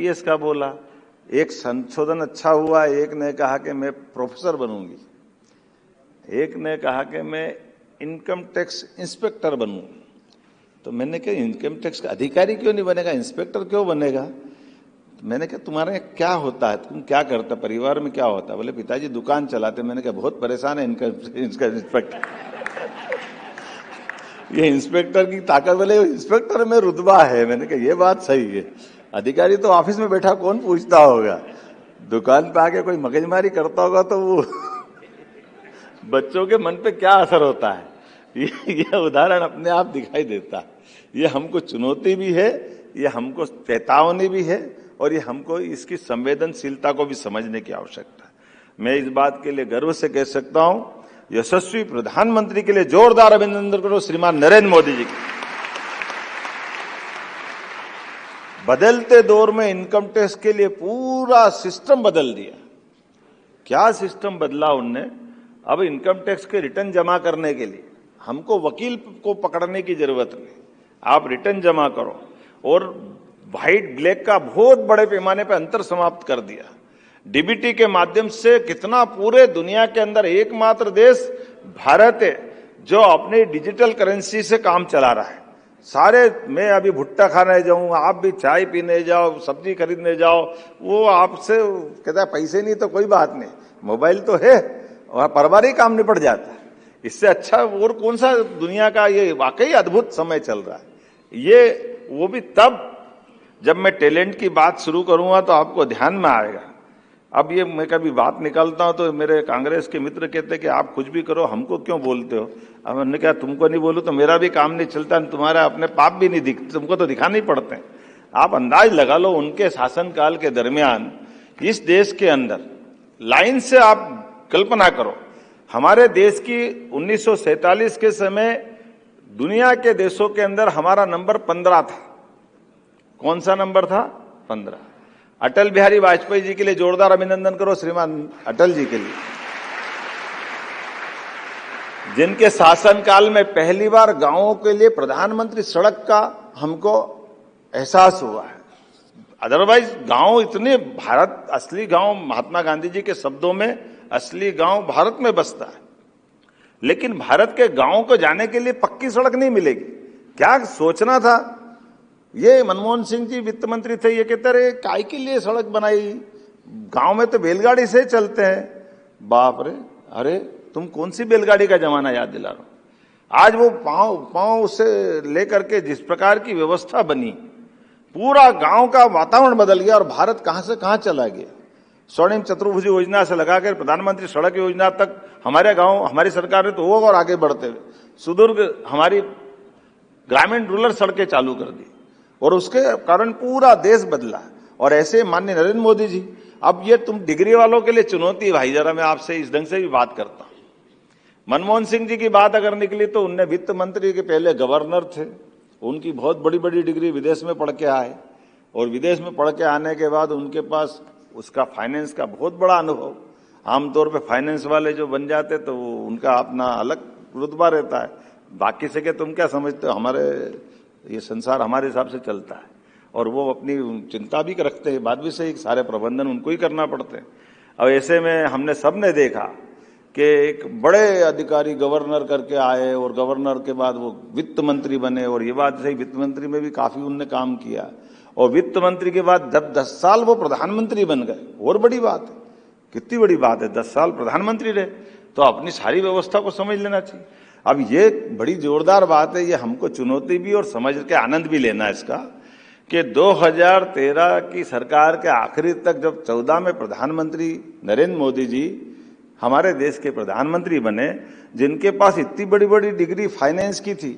IPS का बोला, एक संशोधन अच्छा हुआ, एक ने कहा कि मैं प्रोफेसर बनूंगी, एक ने कहा कि मैं इनकम टैक्स इंस्पेक्टर बनूंगी। तो मैंने कहा इनकम टैक्स का अधिकारी क्यों नहीं बनेगा, इंस्पेक्टर क्यों बनेगा? तो मैंने कहा तुम्हारे क्या होता है, तुम क्या करता, परिवार में क्या होता है? बोले पिताजी दुकान चलाते। मैंने कहा बहुत परेशान है इनका इंस्पेक्टर ये इंस्पेक्टर की ताकत, बोले इंस्पेक्टर में रुतबा है। मैंने कहा ये बात सही है, अधिकारी तो ऑफिस में बैठा कौन पूछता होगा, दुकान पे आके कोई मगजमारी करता होगा तो वो बच्चों के मन पे क्या असर होता है, ये उदाहरण अपने आप दिखाई देता है। ये हमको चुनौती भी है, ये हमको चेतावनी भी है, और ये हमको इसकी संवेदनशीलता को भी समझने की आवश्यकता है। मैं इस बात के लिए गर्व से कह सकता हूं, यशस्वी प्रधानमंत्री के लिए जोरदार अभिनंदन करो श्रीमान नरेंद्र मोदी जी की। बदलते दौर में इनकम टैक्स के लिए पूरा सिस्टम बदल दिया। क्या सिस्टम बदला उनने? अब इनकम टैक्स के रिटर्न जमा करने के लिए हमको वकील को पकड़ने की जरूरत नहीं, आप रिटर्न जमा करो, और व्हाइट ब्लैक का बहुत बड़े पैमाने पर अंतर समाप्त कर दिया। डीबीटी के माध्यम से कितना पूरे दुनिया के अंदर एकमात्र देश भारत है जो अपनी डिजिटल करेंसी से काम चला रहा है। सारे, मैं अभी भुट्टा खाने जाऊं, आप भी चाय पीने जाओ, सब्जी खरीदने जाओ, वो आपसे कहता है पैसे नहीं तो कोई बात नहीं, मोबाइल तो है, और परिवार ही काम निपट जाता है। इससे अच्छा और कौन सा दुनिया का, ये वाकई अद्भुत समय चल रहा है। ये वो भी तब जब मैं टैलेंट की बात शुरू करूंगा तो आपको ध्यान में आएगा। अब ये मैं कभी बात निकालता हूं तो मेरे कांग्रेस के मित्र कहते कि आप कुछ भी करो, हमको क्यों बोलते हो? अब मैंने कहा तुमको नहीं बोलूं तो मेरा भी काम नहीं चलता, तुम्हारा अपने पाप भी नहीं दिखते, तुमको तो दिखाने ही पड़ते हैं। आप अंदाज लगा लो उनके शासनकाल के दरमियान इस देश के अंदर, लाइन से आप कल्पना करो, हमारे देश की 1947 के समय दुनिया के देशों के अंदर हमारा नंबर 15 था। कौन सा नंबर था? 15। अटल बिहारी वाजपेयी जी के लिए जोरदार अभिनंदन करो श्रीमान अटल जी के लिए, जिनके शासनकाल में पहली बार गांवों के लिए प्रधानमंत्री सड़क का हमको एहसास हुआ है। अदरवाइज गांव इतने, भारत असली गांव महात्मा गांधी जी के शब्दों में असली गांव भारत में बसता है, लेकिन भारत के गांव को जाने के लिए पक्की सड़क नहीं मिलेगी। क्या सोचना था? ये मनमोहन सिंह जी वित्त मंत्री थे, ये कहते रहे काय के लिए सड़क बनाई, गांव में तो बैलगाड़ी से चलते हैं। बाप रे, अरे तुम कौन सी बैलगाड़ी का जमाना याद दिला रहा हो। आज वो पांव से लेकर के जिस प्रकार की व्यवस्था बनी, पूरा गांव का वातावरण बदल गया और भारत कहां से कहां चला गया। स्वर्णिम चतुर्भुज योजना से लगाकर प्रधानमंत्री सड़क योजना तक हमारे गांव, हमारी सरकार ने तो वो और आगे बढ़ते हुए सुदूर हमारी ग्रामीण रूरल सड़कें चालू कर दी, और उसके कारण पूरा देश बदला। और ऐसे माननीय नरेंद्र मोदी जी, अब ये तुम डिग्री वालों के लिए चुनौती है भाई, जरा मैं आपसे इस ढंग से भी बात करता हूं। मनमोहन सिंह जी की बात अगर निकली तो उनने वित्त मंत्री के पहले गवर्नर थे, उनकी बहुत बड़ी बड़ी डिग्री, विदेश में पढ़ के आए, और विदेश में पढ़ के आने के बाद उनके पास उसका फाइनेंस का बहुत बड़ा अनुभव। आमतौर पे फाइनेंस वाले जो बन जाते तो उनका अपना अलग रुतबा रहता है, बाकी से क्या तुम क्या समझते हो, हमारे ये संसार हमारे हिसाब से चलता है, और वो अपनी चिंता भी रखते हैं, बात भी सही, सारे प्रबंधन उनको ही करना पड़ते हैं। अब ऐसे में हमने सबने देखा कि एक बड़े अधिकारी गवर्नर करके आए, और गवर्नर के बाद वो वित्त मंत्री बने, और ये बात सही, वित्त मंत्री में भी काफी उनने काम किया, और वित्त मंत्री के बाद जब 10 साल वो प्रधानमंत्री बन गए, और बड़ी बात है, कितनी बड़ी बात है, 10 साल प्रधानमंत्री रहे, तो अपनी सारी व्यवस्था को समझ लेना चाहिए। अब ये बड़ी जोरदार बात है, ये हमको चुनौती भी और समझ के आनंद भी लेना है इसका, कि 2013 की सरकार के आखिरी तक जब 14 में प्रधानमंत्री नरेंद्र मोदी जी हमारे देश के प्रधानमंत्री बने, जिनके पास इतनी बड़ी बड़ी डिग्री फाइनेंस की थी,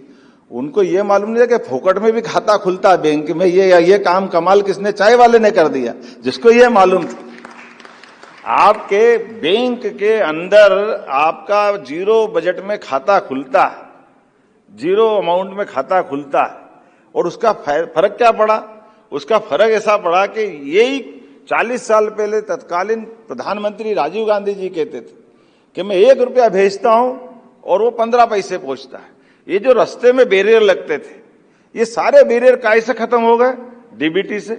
उनको ये मालूम नहीं है कि फोकट में भी खाता खुलता है बैंक में। ये काम कमाल किसने? चाय वाले ने कर दिया, जिसको ये मालूम था। आपके बैंक के अंदर आपका जीरो बजट में खाता खुलता है, जीरो अमाउंट में खाता खुलता है, और उसका फर्क क्या पड़ा? उसका फर्क ऐसा पड़ा कि यही 40 साल पहले तत्कालीन प्रधानमंत्री राजीव गांधी जी कहते थे कि मैं 1 रुपया भेजता हूं और वो 15 पैसे पहुंचता है। ये जो रास्ते में बैरियर लगते थे, ये सारे बैरियर कैसे खत्म हो गए? डीबीटी से।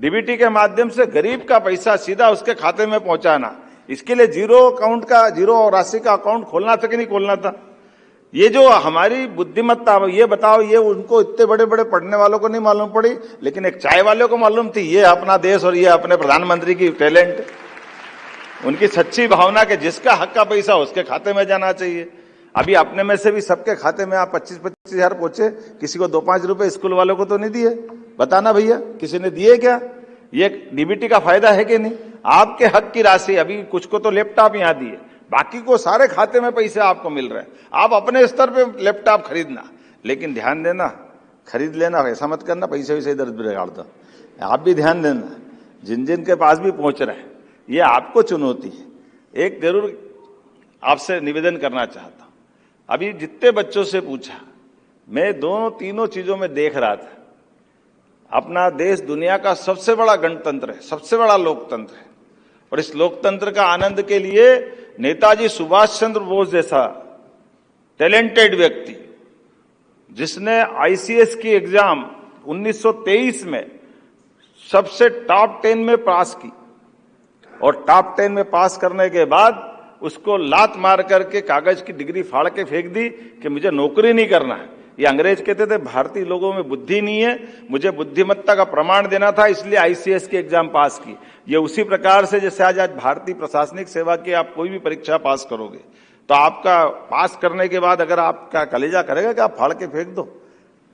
डीबीटी के माध्यम से गरीब का पैसा सीधा उसके खाते में पहुंचाना, इसके लिए जीरो राशि का अकाउंट खोलना था कि नहीं खोलना था? ये जो हमारी बुद्धिमत्ता, ये बताओ, ये उनको इतने बड़े बड़े पढ़ने वालों को नहीं मालूम पड़ी, लेकिन एक चाय वाले को मालूम थी। ये अपना देश और ये अपने प्रधानमंत्री की टैलेंट, उनकी सच्ची भावना कि जिसका हक का पैसा उसके खाते में जाना चाहिए। अभी अपने में से भी सबके खाते में आप 25-25 हजार पहुंचे, किसी को 2-5 रुपए स्कूल वालों को तो नहीं दिए? बताना भैया, किसी ने दिए क्या? ये डीबीटी का फायदा है कि नहीं? आपके हक की राशि, अभी कुछ को तो लैपटॉप यहां दिए, बाकी को सारे खाते में पैसे आपको मिल रहे हैं। आप अपने स्तर पे लैपटॉप खरीदना, लेकिन ध्यान देना, खरीद लेना, ऐसा मत करना पैसे वैसे इधर बिगाड़ दो। आप भी ध्यान देना, जिन जिन के पास भी पहुंच रहे हैं, ये आपको चुनौती है। एक जरूर आपसे निवेदन करना चाहता हूं, अभी जितने बच्चों से पूछा, मैं दोनों तीनों चीजों में देख रहा था, अपना देश दुनिया का सबसे बड़ा गणतंत्र है, सबसे बड़ा लोकतंत्र है, और इस लोकतंत्र का आनंद के लिए नेताजी सुभाष चंद्र बोस जैसा टैलेंटेड व्यक्ति, जिसने आईसीएस की एग्जाम 1923 में सबसे टॉप 10 में पास की, और टॉप 10 में पास करने के बाद उसको लात मार करके कागज की डिग्री फाड़ के फेंक दी कि मुझे नौकरी नहीं करना है। ये अंग्रेज कहते थे भारतीय लोगों में बुद्धि नहीं है, मुझे बुद्धिमत्ता का प्रमाण देना था, इसलिए आईसीएस की एग्जाम पास की। ये उसी प्रकार से जैसे आज भारतीय प्रशासनिक सेवा की आप कोई भी परीक्षा पास करोगे तो आपका पास करने के बाद अगर आपका कलेजा करेगा कि आप फाड़ के फेंक दो,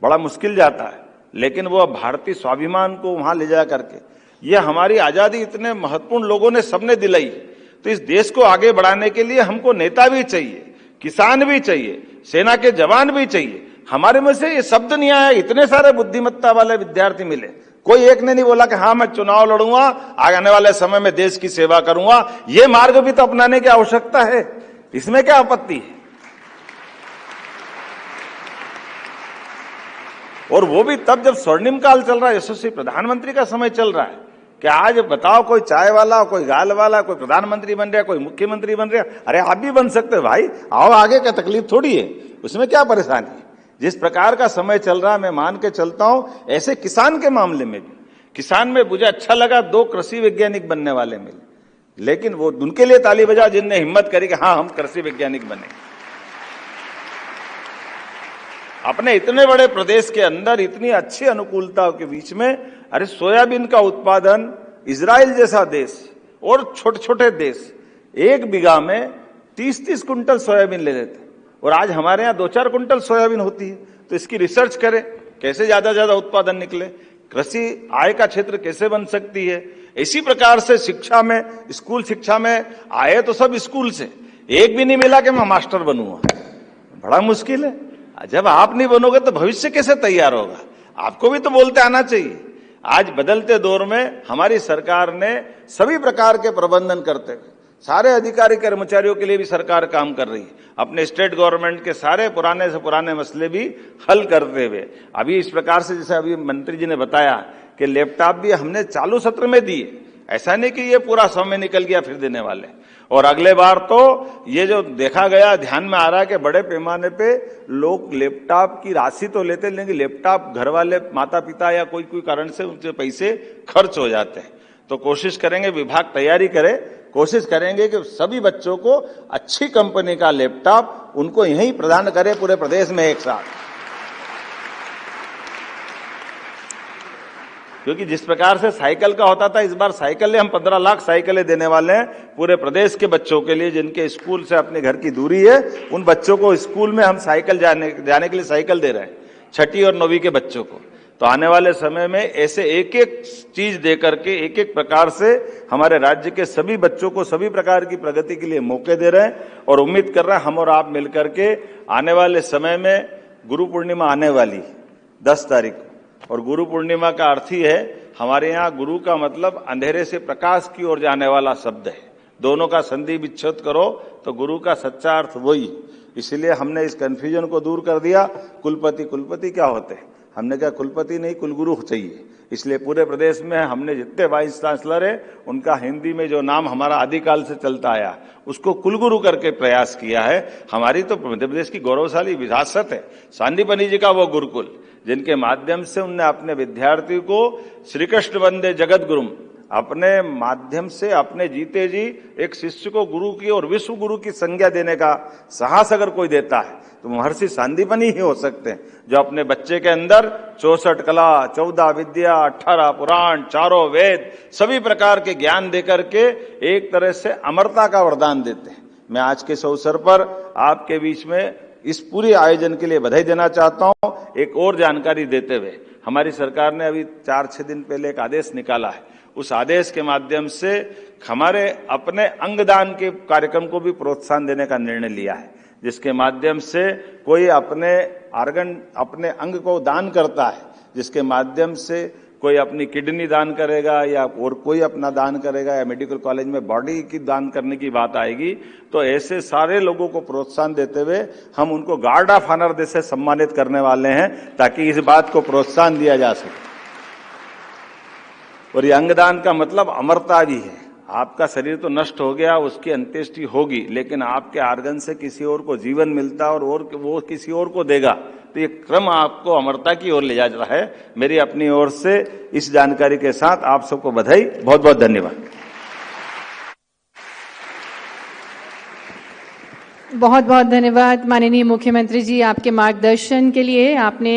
बड़ा मुश्किल जाता है। लेकिन वो भारतीय स्वाभिमान को वहां ले जा करके, ये हमारी आजादी इतने महत्वपूर्ण लोगों ने सबने दिलाई, तो इस देश को आगे बढ़ाने के लिए हमको नेता भी चाहिए, किसान भी चाहिए, सेना के जवान भी चाहिए। हमारे में से ये शब्द नहीं आया, इतने सारे बुद्धिमत्ता वाले विद्यार्थी मिले, कोई एक ने नहीं बोला कि हाँ मैं चुनाव लड़ूंगा, आने वाले समय में देश की सेवा करूंगा। ये मार्ग भी तो अपनाने की आवश्यकता है, इसमें क्या आपत्ति है? और वो भी तब जब स्वर्णिम काल चल रहा है, यशस्वी प्रधानमंत्री का समय चल रहा है। कि आज बताओ, कोई चाय वाला, कोई गाल वाला, कोई प्रधानमंत्री बन रहा, कोई मुख्यमंत्री बन रहा, अरे आप भी बन सकते भाई, आओ आगे, क्या तकलीफ थोड़ी है, उसमें क्या परेशानी है? जिस प्रकार का समय चल रहा है, मैं मान के चलता हूं, ऐसे किसान के मामले में भी, किसान में मुझे अच्छा लगा 2 कृषि वैज्ञानिक बनने वाले मिले, लेकिन वो उनके लिए ताली बजाओ जिनने हिम्मत करी कि हाँ हम कृषि वैज्ञानिक बने। अपने इतने बड़े प्रदेश के अंदर इतनी अच्छी अनुकूलता के बीच में, अरे सोयाबीन का उत्पादन इजराइल जैसा देश और छोटे छोटे देश 1 बीघा में 30-30 कुंटल सोयाबीन ले लेते, और आज हमारे यहाँ 2-4 कुंटल सोयाबीन होती है। तो इसकी रिसर्च करें, कैसे ज्यादा उत्पादन निकले, कृषि आय का क्षेत्र कैसे बन सकती है। इसी प्रकार से शिक्षा में, स्कूल शिक्षा में आए तो सब स्कूल से, एक भी नहीं मिला कि मैं मास्टर बनूंगा, बड़ा मुश्किल है। जब आप नहीं बनोगे तो भविष्य कैसे तैयार होगा? आपको भी तो बोलते आना चाहिए। आज बदलते दौर में हमारी सरकार ने सभी प्रकार के प्रबंधन करते हुए, सारे अधिकारी कर्मचारियों के लिए भी सरकार काम कर रही है, अपने स्टेट गवर्नमेंट के सारे पुराने से पुराने मसले भी हल करते हुए। अभी इस प्रकार से, जैसे अभी मंत्री जी ने बताया कि लैपटॉप भी हमने चालू सत्र में दिए, ऐसा नहीं कि ये पूरा समय निकल गया फिर देने वाले। और अगले बार तो ये जो देखा गया, ध्यान में आ रहा है कि बड़े पैमाने पे लोग लैपटॉप की राशि तो लेते, लेकिन लैपटॉप घर वाले माता पिता या कोई कारण से उनके पैसे खर्च हो जाते हैं। तो कोशिश करेंगे, विभाग तैयारी करे, कोशिश करेंगे कि सभी बच्चों को अच्छी कंपनी का लैपटॉप उनको यहीं प्रदान करे पूरे प्रदेश में एक साथ। क्योंकि जिस प्रकार से साइकिल का होता था, इस बार साइकिलें, हम 15 लाख साइकिलें देने वाले हैं पूरे प्रदेश के बच्चों के लिए, जिनके स्कूल से अपने घर की दूरी है, उन बच्चों को स्कूल में हम साइकिल जाने के लिए साइकिल दे रहे हैं, 6ठी और 9वीं के बच्चों को। तो आने वाले समय में ऐसे एक एक चीज दे करके, एक एक प्रकार से हमारे राज्य के सभी बच्चों को सभी प्रकार की प्रगति के लिए मौके दे रहे हैं। और उम्मीद कर रहे हैं हम और आप मिलकर के आने वाले समय में, गुरु पूर्णिमा आने वाली 10 तारीख को, और गुरु पूर्णिमा का अर्थ ही है, हमारे यहाँ गुरु का मतलब अंधेरे से प्रकाश की ओर जाने वाला शब्द है। दोनों का संधि विच्छेद करो तो गुरु का सच्चा अर्थ वही। इसलिए हमने इस कंफ्यूजन को दूर कर दिया। कुलपति क्या होते हैं? हमने कहा कुलपति नहीं कुलगुरु चाहिए, इसलिए पूरे प्रदेश में हमने जितने वाइस चांसलर है उनका हिंदी में जो नाम हमारा आदिकाल से चलता आया उसको कुलगुरु करके प्रयास किया है। हमारी तो मध्य प्रदेश की गौरवशाली विरासत है सांदीपनि जी का वो गुरुकुल, जिनके माध्यम से उनने अपने विद्यार्थी को श्री कृष्ण वंदे जगत गुरुम अपने माध्यम से अपने जीते जी एक शिष्य को गुरु की और विश्व गुरु की संज्ञा देने का साहस अगर कोई देता है तो महर्षि सांदीपनि ही हो सकते हैं, जो अपने बच्चे के अंदर 64 कला, 14 विद्या, 18 पुराण, 4 वेद, सभी प्रकार के ज्ञान देकर के एक तरह से अमरता का वरदान देते हैं। मैं आज के इस अवसर पर आपके बीच में इस पूरे आयोजन के लिए बधाई देना चाहता हूं। एक और जानकारी देते हुए, हमारी सरकार ने अभी 4-6 दिन पहले एक आदेश निकाला है। उस आदेश के माध्यम से हमारे अपने अंगदान के कार्यक्रम को भी प्रोत्साहन देने का निर्णय लिया है, जिसके माध्यम से कोई अपने अंग को दान करता है, जिसके माध्यम से कोई अपनी किडनी दान करेगा या और कोई अपना दान करेगा या मेडिकल कॉलेज में बॉडी की दान करने की बात आएगी, तो ऐसे सारे लोगों को प्रोत्साहन देते हुए हम उनको गार्ड ऑफ ऑनर से सम्मानित करने वाले हैं, ताकि इस बात को प्रोत्साहन दिया जा सके। और ये अंगदान का मतलब अमरता भी है। आपका शरीर तो नष्ट हो गया, उसकी अंत्येष्टि होगी, लेकिन आपके आर्गन से किसी और को जीवन मिलता है और वो किसी और को देगा, तो ये क्रम आपको अमरता की ओर ले जा रहा है। मेरी अपनी ओर से इस जानकारी के साथ आप सबको बधाई, बहुत बहुत धन्यवाद। बहुत बहुत धन्यवाद माननीय मुख्यमंत्री जी, आपके मार्गदर्शन के लिए। आपने